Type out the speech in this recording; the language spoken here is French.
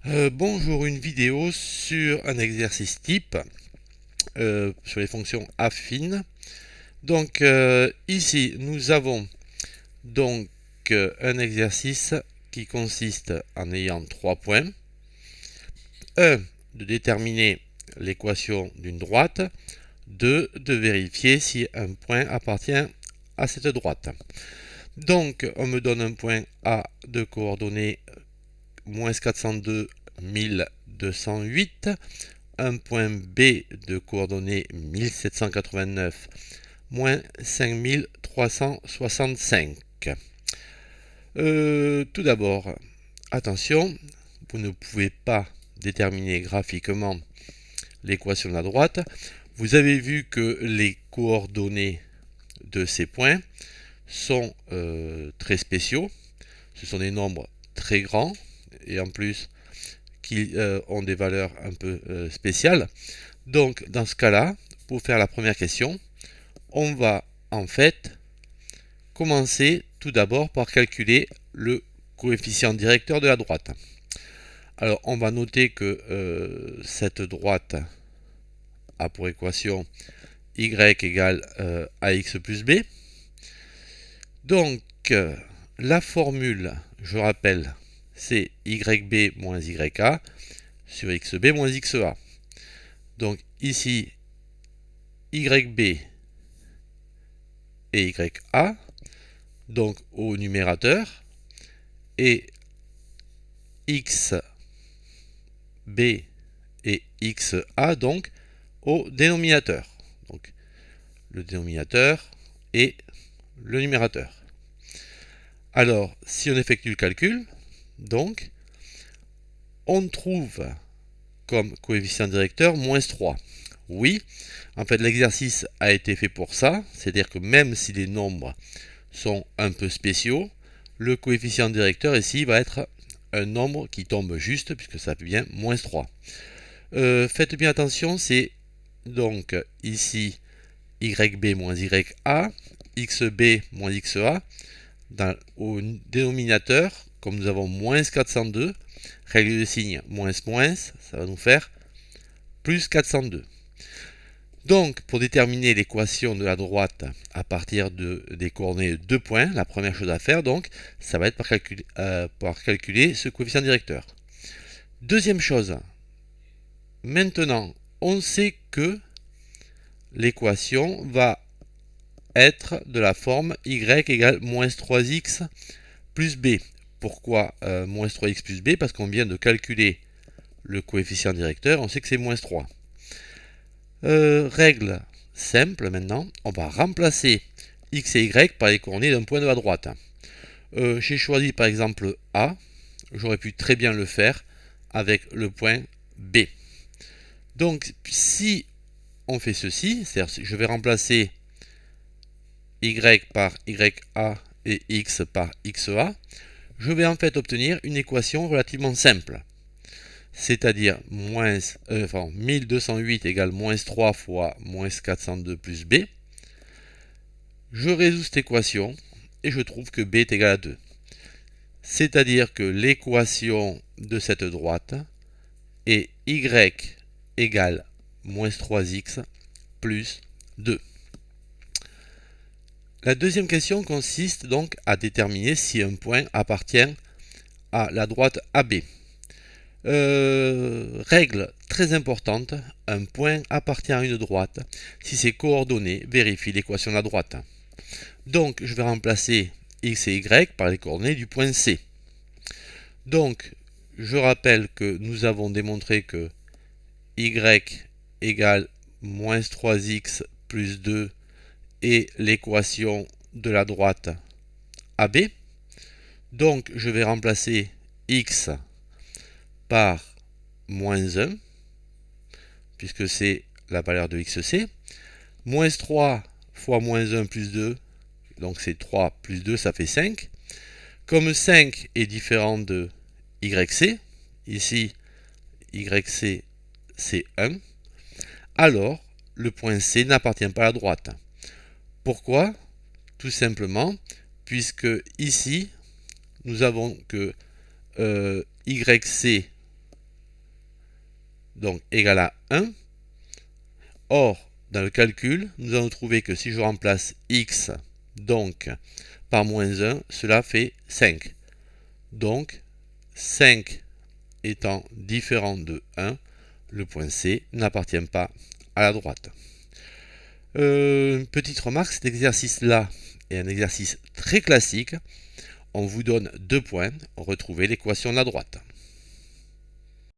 Bonjour, une vidéo sur un exercice type sur les fonctions affines. Donc ici nous avons donc un exercice qui consiste en ayant 3 points. 1. De déterminer l'équation d'une droite. 2. De vérifier si un point appartient à cette droite. Donc on me donne un point A de coordonnées moins 402 1208, un point B de coordonnées 1789 moins 5365. Tout d'abord, attention, vous ne pouvez pas déterminer graphiquement l'équation de la droite. Vous avez vu que les coordonnées de ces points sont très spéciaux. Ce sont des nombres très grands et en plus qui ont des valeurs un peu spéciales. Donc dans ce cas-là, pour faire la première question, on va en fait commencer tout d'abord par calculer le coefficient directeur de la droite. Alors on va noter que cette droite a pour équation y égale ax plus b. Donc la formule, je rappelle, c'est yb moins ya sur xb moins xa. Donc ici, yb et ya, donc au numérateur, et xb et xa, donc au dénominateur. Donc le dénominateur et le numérateur. Alors, si on effectue le calcul, donc, on trouve comme coefficient directeur moins 3. Oui, en fait, l'exercice a été fait pour ça, c'est-à-dire que même si les nombres sont un peu spéciaux, le coefficient directeur ici va être un nombre qui tombe juste, puisque ça fait bien moins 3. Faites bien attention, c'est donc ici yb moins ya, xb moins xa. Au dénominateur, comme nous avons moins 402, règle de signe moins moins, ça va nous faire plus 402. Donc, pour déterminer l'équation de la droite à partir des coordonnées de 2 points, la première chose à faire, donc, ça va être par calculer ce coefficient directeur. Deuxième chose, maintenant, on sait que l'équation va être de la forme y égale moins 3x plus b. Pourquoi moins 3x plus b? Parce qu'on vient de calculer le coefficient directeur, on sait que c'est moins 3. Règle simple maintenant, on va remplacer x et y par les coordonnées d'un point de la droite. J'ai choisi par exemple A, j'aurais pu très bien le faire avec le point B. Donc si on fait ceci, c'est-à-dire je vais remplacer y par ya et x par xa, je vais en fait obtenir une équation relativement simple. C'est-à-dire 1208 égale moins 3 fois moins 402 plus b. Je résous cette équation et je trouve que b est égal à 2. C'est-à-dire que l'équation de cette droite est y égale moins 3x plus 2. La deuxième question consiste donc à déterminer si un point appartient à la droite AB. Règle très importante, un point appartient à une droite si ses coordonnées vérifient l'équation de la droite. Donc je vais remplacer x et y par les coordonnées du point C. Donc je rappelle que nous avons démontré que y égale moins 3x plus 2 est l'équation de la droite AB. Donc je vais remplacer x par moins 1, puisque c'est la valeur de xc. Moins 3 fois moins 1 plus 2, donc c'est 3 plus 2, ça fait 5. Comme 5 est différent de yc, ici yc c'est 1, alors le point C n'appartient pas à la droite. Pourquoi? Tout simplement, puisque ici, nous avons que yc donc égale à 1. Or, dans le calcul, nous allons trouver que si je remplace x donc par moins 1, cela fait 5. Donc, 5 étant différent de 1, le point C n'appartient pas à la droite. Petite remarque, cet exercice-là est un exercice très classique. On vous donne 2 points, retrouvez l'équation de la droite.